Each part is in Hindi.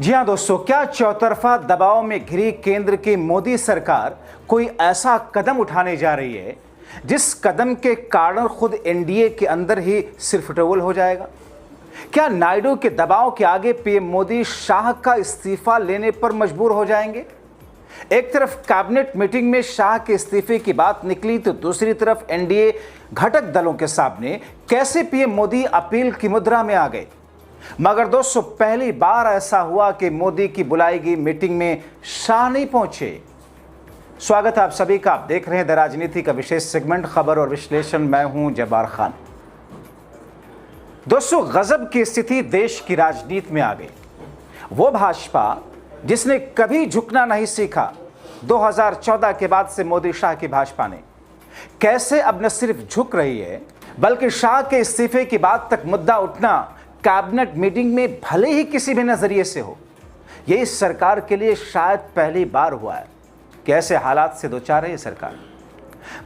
जी हाँ दोस्तों, क्या चौतरफा दबाव में घिरी केंद्र की मोदी सरकार कोई ऐसा कदम उठाने जा रही है जिस कदम के कारण खुद एनडीए के अंदर ही सिरफटोल हो जाएगा? क्या नायडू के दबाव के आगे पीएम मोदी शाह का इस्तीफा लेने पर मजबूर हो जाएंगे? एक तरफ कैबिनेट मीटिंग में शाह के इस्तीफे की बात निकली तो दूसरी तरफ एनडीए घटक दलों के सामने कैसे पीएम मोदी अपील की मुद्रा में आ गए? मगर दोस्तों, पहली बार ऐसा हुआ कि मोदी की बुलाई गई मीटिंग में शाह नहीं पहुंचे। स्वागत है आप सभी का। आप देख रहे हैं द राजनीति का विशेष सेगमेंट खबर और विश्लेषण। मैं हूं जब्बार खान। दोस्तों, गजब की स्थिति देश की राजनीति में आ गई। वो भाजपा जिसने कभी झुकना नहीं सीखा, 2014 के बाद से मोदी शाह की भाजपा ने कैसे अब न सिर्फ झुक रही है बल्कि शाह के इस्तीफे की बात तक मुद्दा उठना कैबिनेट मीटिंग में भले ही किसी भी नजरिए से हो, ये इस सरकार के लिए शायद पहली बार हुआ है। कैसे हालात से दो चार है ये सरकार।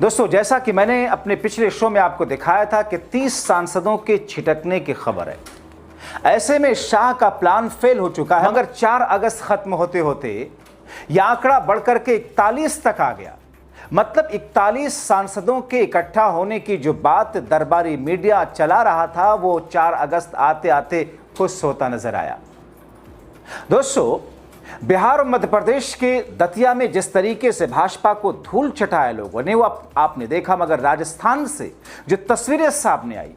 दोस्तों, जैसा कि मैंने अपने पिछले शो में आपको दिखाया था कि 30 सांसदों के छिटकने की खबर है। ऐसे में शाह का प्लान फेल हो चुका है। मगर 4 अगस्त खत्म होते होते यह आंकड़ा बढ़कर के 41 तक आ गया। मतलब 41 सांसदों के इकट्ठा होने की जो बात दरबारी मीडिया चला रहा था, वो 4 अगस्त आते आते खुश होता नजर आया। दोस्तों, बिहार और मध्य प्रदेश के दतिया में जिस तरीके से भाजपा को धूल चटाया लोगों ने, वो आपने देखा। मगर राजस्थान से जो तस्वीरें सामने आई,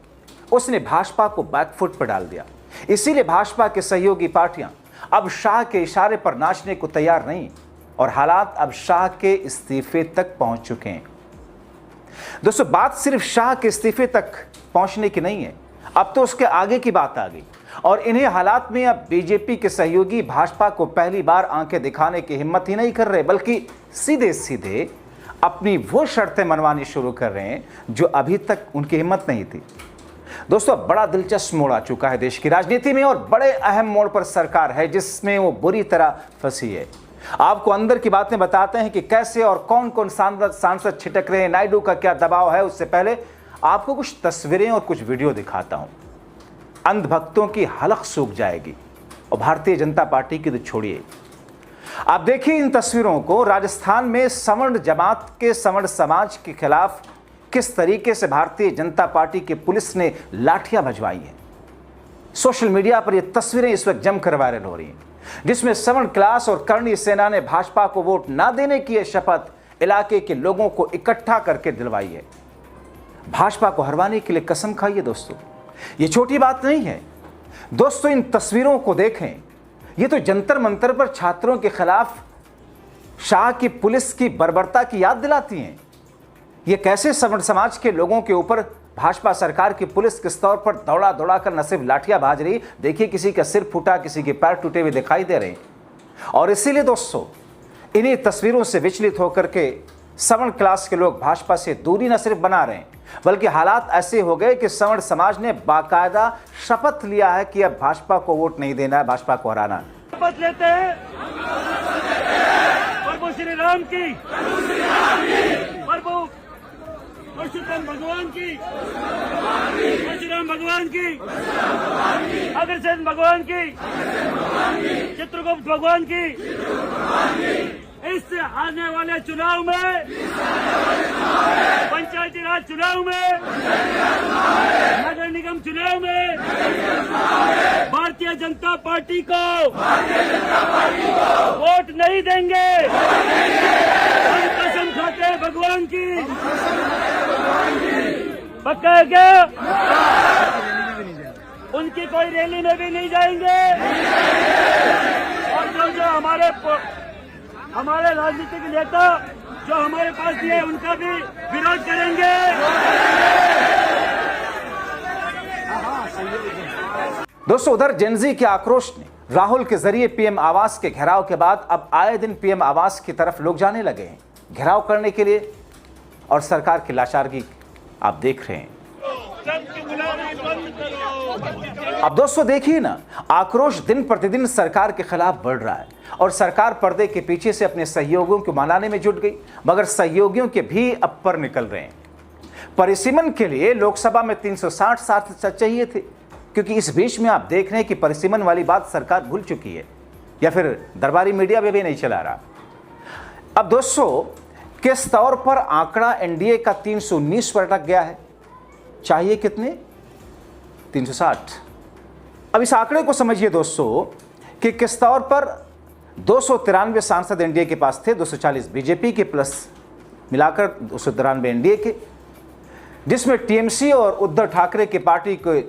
उसने भाजपा को बैकफुट पर डाल दिया। इसीलिए भाजपा के सहयोगी पार्टियां अब शाह के इशारे पर नाचने को तैयार नहीं और हालात अब शाह के इस्तीफे तक पहुंच चुके हैं। दोस्तों, बात सिर्फ शाह के इस्तीफे तक पहुंचने की नहीं है, अब तो उसके आगे की बात आ गई। और इन्हीं हालात में अब बीजेपी के सहयोगी भाजपा को पहली बार आंखें दिखाने की हिम्मत ही नहीं कर रहे, बल्कि सीधे सीधे अपनी वो शर्तें मनवानी शुरू कर रहे हैं जो अभी तक उनकी हिम्मत नहीं थी। दोस्तों, बड़ा दिलचस्प मोड़ आ चुका है देश की राजनीति में और बड़े अहम मोड़ पर सरकार है जिसमें वो बुरी तरह फंसी है। आपको अंदर की बातें बताते हैं कि कैसे और कौन कौन सांसद छिटक रहे हैं, नायडू का क्या दबाव है। उससे पहले आपको कुछ तस्वीरें और कुछ वीडियो दिखाता हूं। अंधभक्तों की हलक सूख जाएगी और भारतीय जनता पार्टी की तो छोड़िए। आप देखिए इन तस्वीरों को। राजस्थान में सवर्ण जमात के सवर्ण समाज के खिलाफ किस तरीके से भारतीय जनता पार्टी की पुलिस ने लाठियां भजवाई हैं। सोशल मीडिया पर यह तस्वीरें इस वक्त जमकर वायरल हो रही हैं, जिसमें सवर्ण क्लास और कर्णी सेना ने भाजपा को वोट ना देने की शपथ इलाके के लोगों को इकट्ठा करके दिलवाई है। भाजपा को हरवाने के लिए कसम खाई है। दोस्तों, ये छोटी बात नहीं है। दोस्तों, इन तस्वीरों को देखें। ये तो जंतर मंतर पर छात्रों के खिलाफ शाह की पुलिस की बर्बरता की याद दिलाती हैं। ये कैसे सवर्ण समाज के लोगों के ऊपर भाजपा सरकार की पुलिस किस तौर पर दौड़ा दौड़ा कर न सिर्फ लाठियां भाज रही, देखिए किसी का सिर फूटा, किसी के पैर टूटे हुए दिखाई दे रहे हैं। और इसीलिए दोस्तों, इन्हीं तस्वीरों से विचलित होकर के सवर्ण क्लास के लोग भाजपा से दूरी न सिर्फ बना रहे हैं, बल्कि हालात ऐसे हो गए कि सवर्ण समाज ने बाकायदा शपथ लिया है कि अब भाजपा को वोट नहीं देना है, भाजपा को हराना है। शपथ लेते हैं प्रभु श्री राम की, प्रभु परशुराम भगवान की, परशुराम भगवान की, अग्रसेन भगवान की, चित्रगुप्त भगवान की। इससे आने वाले चुनाव में, पंचायती राज चुनाव में, नगर निगम चुनाव में भारतीय जनता पार्टी को वोट नहीं देंगे। हम कसम खाते हैं भगवान की। पक्का है क्या? उनकी कोई रैली में भी नहीं जाएंगे। और जो हमारे राजनीतिक नेता जो हमारे पास दिए, उनका भी विरोध करेंगे। दोस्तों, उधर जेनजी के आक्रोश ने राहुल के जरिए पीएम आवास के घेराव के बाद अब आए दिन पीएम आवास की तरफ लोग जाने लगे हैं घेराव करने के लिए। और सरकार की लाचारगी आप देख रहे हैं। अब दोस्तों देखिए ना, आक्रोश दिन प्रतिदिन सरकार के खिलाफ बढ़ रहा है और सरकार पर्दे के पीछे से अपने सहयोगियों को मनाने में जुट गई। मगर सहयोगियों के भी अब पर निकल रहे हैं। परिसीमन के लिए लोकसभा में 360 सांसद चाहिए थे, क्योंकि इस बीच में आप देख रहे हैं कि परिसीमन वाली बात सरकार भूल चुकी है। या फिर दरबारी मीडिया में भी नहीं चला रहा। अब दोस्तों, किस तौर पर आंकड़ा एनडीए का 319 पर अटक गया है? चाहिए कितने? 360। अब इस आंकड़े को समझिए दोस्तों कि किस तौर पर 293 सांसद एनडीए के पास थे, 240 बीजेपी के प्लस मिलाकर 293 एनडीए के, जिसमें टीएमसी और उद्धव ठाकरे की पार्टी को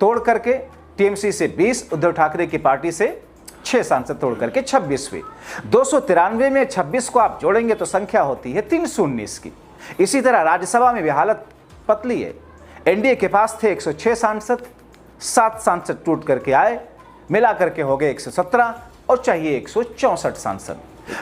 तोड़ करके टीएमसी से 20, उद्धव ठाकरे की पार्टी से 6 सांसद तोड़ करके 26 हुए। 293 में 26 को आप जोड़ेंगे तो संख्या होती है 319 की। इसी तरह राज्यसभा में भी हालत पतली है। एनडीए के पास थे 106 सांसद, 7 सांसद टूट करके आए, मिला करके हो गए 117 और चाहिए 164 सांसद।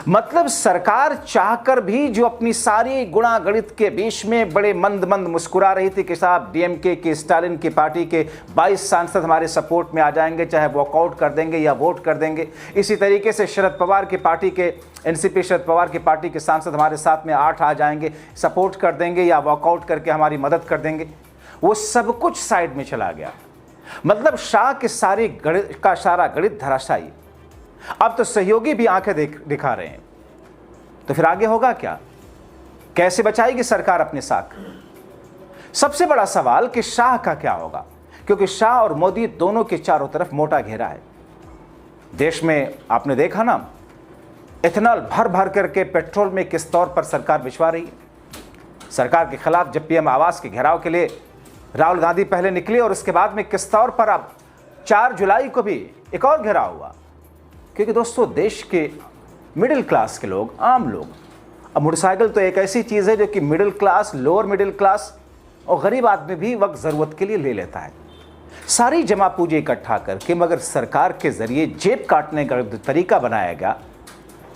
मतलब सरकार चाहकर भी जो अपनी सारी गुणा गणित के बीच में बड़े मंद मंद मुस्कुरा रही थी कि साहब डीएमके की, स्टालिन की पार्टी के 22 सांसद हमारे सपोर्ट में आ जाएंगे, चाहे वॉकआउट कर देंगे या वोट कर देंगे। इसी तरीके से शरद पवार की पार्टी के, एनसीपी शरद पवार की पार्टी के सांसद हमारे साथ में 8 आ जाएंगे, सपोर्ट कर देंगे या वॉकआउट करके हमारी मदद कर देंगे। वो सब कुछ साइड में चला गया। मतलब शाह के सारी गणित का सारा गणित धराशायी। अब तो सहयोगी भी आंखें दिखा रहे हैं। तो फिर आगे होगा क्या? कैसे बचाएगी सरकार अपने साख? सबसे बड़ा सवाल कि शाह का क्या होगा, क्योंकि शाह और मोदी दोनों के चारों तरफ मोटा घेरा है। देश में आपने देखा ना, इथेनॉल भर भर करके पेट्रोल में किस तौर पर सरकार बिछवा रही है। सरकार के खिलाफ जब पीएम आवास के घेराव के लिए राहुल गांधी पहले निकले और उसके बाद में किस तौर पर अब 4 जुलाई को भी एक और घेराव हुआ। क्योंकि दोस्तों, देश के मिडिल क्लास के लोग, आम लोग, अब मोटरसाइकिल तो एक ऐसी चीज़ है जो कि middle class, lower middle class और गरीब आदमी भी वक्त ज़रूरत के लिए ले लेता है। सारी जमा पूंजी इकट्ठा करके मगर सरकार के ज़रिए जेब काटने का तरीका बनाया गया।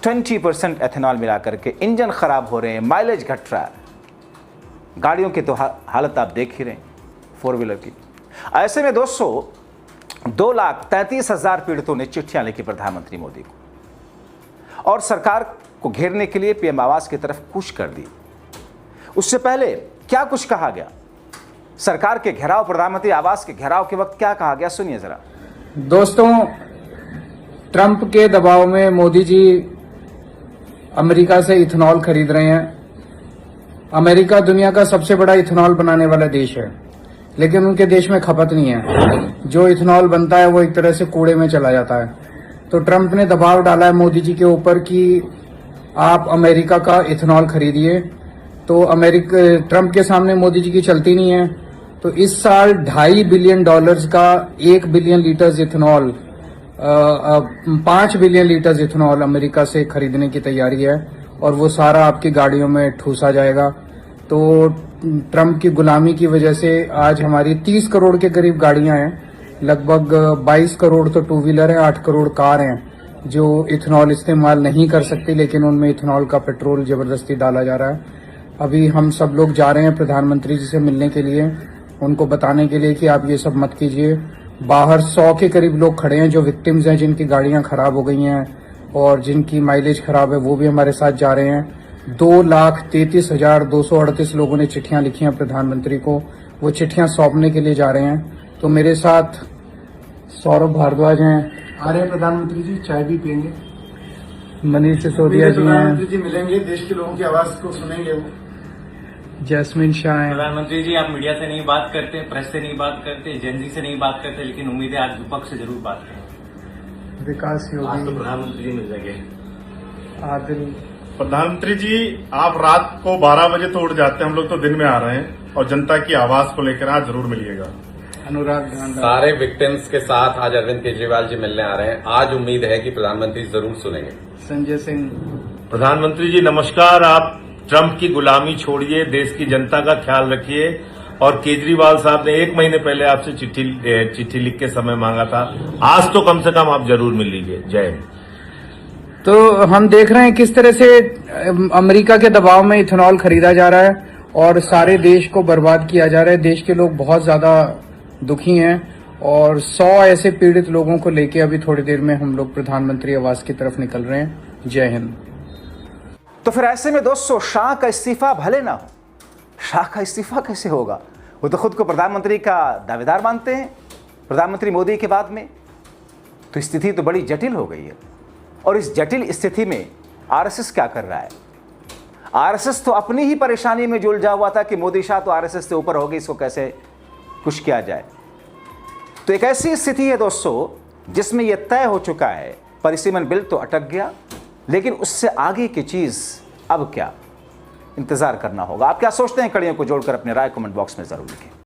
20% एथेनॉल मिला करके इंजन ख़राब हो रहे हैं, माइलेज घट रहा है, गाड़ियों की तो हालत आप देख ही रहे हैं, 4 व्हीलर की। ऐसे में दोस्तों 2,33,000 पीड़ितों ने चिट्ठियां लिखी प्रधानमंत्री मोदी को और सरकार को घेरने के लिए पीएम आवास की तरफ कूच कर दी। उससे पहले क्या कुछ कहा गया सरकार के घेराव, प्रधानमंत्री आवास के घेराव के वक्त क्या कहा गया, सुनिए जरा। दोस्तों, ट्रंप के दबाव में मोदी जी अमेरिका से इथेनॉल खरीद रहे हैं। अमेरिका दुनिया का सबसे बड़ा इथेनॉल बनाने वाला देश है, लेकिन उनके देश में खपत नहीं है। जो इथेनॉल बनता है वो एक तरह से कूड़े में चला जाता है। तो ट्रंप ने दबाव डाला है मोदी जी के ऊपर कि आप अमेरिका का इथेनॉल खरीदिए। तो ट्रंप के सामने मोदी जी की चलती नहीं है। तो इस साल $2.5 बिलियन का 1 billion litre ethanol, 5 billion litre ethanol America से खरीदने की तैयारी है और वो सारा आपकी गाड़ियों में ठूसा जाएगा। तो ट्रंप की गुलामी की वजह से आज हमारी 30 करोड़ के करीब गाड़ियां हैं, लगभग 22 करोड़ तो 2 व्हीलर हैं, 8 करोड़ कार हैं जो इथेनॉल इस्तेमाल नहीं कर सकती, लेकिन उनमें इथेनॉल का पेट्रोल जबरदस्ती डाला जा रहा है। अभी हम सब लोग जा रहे हैं प्रधानमंत्री जी से मिलने के लिए, उनको बताने के लिए कि आप ये सब मत कीजिए। बाहर 100 के करीब लोग खड़े हैं जो विक्टिम्स हैं, जिनकी गाड़ियां खराब हो गई हैं और जिनकी माइलेज खराब है, वो भी हमारे साथ जा रहे हैं। 2,33,238 लोगों ने चिट्ठियां लिखी हैं प्रधानमंत्री को, वो चिट्ठियां सौंपने के लिए जा रहे हैं। तो मेरे साथ सौरभ भारद्वाज हैं, आ रहे हैं प्रधानमंत्री जी, चाय भी पियेंगे। मनीष सिसोदिया जी हैं, प्रधानमंत्री जी मिलेंगे, देश के लोगों की आवाज को सुनेंगे वो। जैस्मिन शाह हैं। प्रधानमंत्री जी, आप मीडिया से नहीं बात करते, प्रेस से नहीं बात करते, एजेंसी से नहीं बात करते, लेकिन उम्मीद है आज विपक्ष से जरूर बात करेंगे। विकास आज तो योगी, प्रधानमंत्री जी मिल जाएंगे। आदिल, प्रधानमंत्री जी, आप रात को 12 बजे तो उठ जाते हैं, हम लोग तो दिन में आ रहे हैं और जनता की आवाज को लेकर आज जरूर मिलिएगा। अनुराग गांधी। सारे विक्टिम्स के साथ आज अरविंद केजरीवाल जी मिलने आ रहे हैं। आज उम्मीद है कि प्रधानमंत्री जरूर सुनेंगे। संजय सिंह। प्रधानमंत्री जी नमस्कार। आप ट्रंप की गुलामी छोड़िए, देश की जनता का ख्याल रखिए। और केजरीवाल साहब ने 1 महीने पहले आपसे चिट्ठी लिख के समय मांगा था, आज तो कम से कम आप जरूर मिल लीजिए। जय हिंद। तो हम देख रहे हैं किस तरह से अमेरिका के दबाव में इथेनॉल खरीदा जा रहा है और सारे देश को बर्बाद किया जा रहा है। देश के लोग बहुत ज्यादा दुखी हैं और 100 ऐसे पीड़ित लोगों को लेके अभी थोड़ी देर में हम लोग प्रधानमंत्री आवास की तरफ निकल रहे हैं। जय हिंद। तो फिर ऐसे में दोस्तों शाह का इस्तीफा भले ना हो, शाह का इस्तीफा कैसे होगा? वो तो खुद को प्रधानमंत्री का दावेदार मानते हैं प्रधानमंत्री मोदी के बाद में। तो स्थिति तो बड़ी जटिल हो गई है। और इस जटिल स्थिति में आरएसएस क्या कर रहा है? आरएसएस तो अपनी ही परेशानी में जुलझा हुआ था कि मोदी शाह तो आरएसएस से ऊपर हो गई, इसको कैसे कुछ किया जाए। तो एक ऐसी स्थिति है दोस्तों जिसमें यह तय हो चुका है, परिसीमन बिल तो अटक गया, लेकिन उससे आगे की चीज अब क्या, इंतजार करना होगा। आप क्या सोचते हैं? कड़ियों को जोड़कर अपनी राय कमेंट बॉक्स में जरूर लिखें।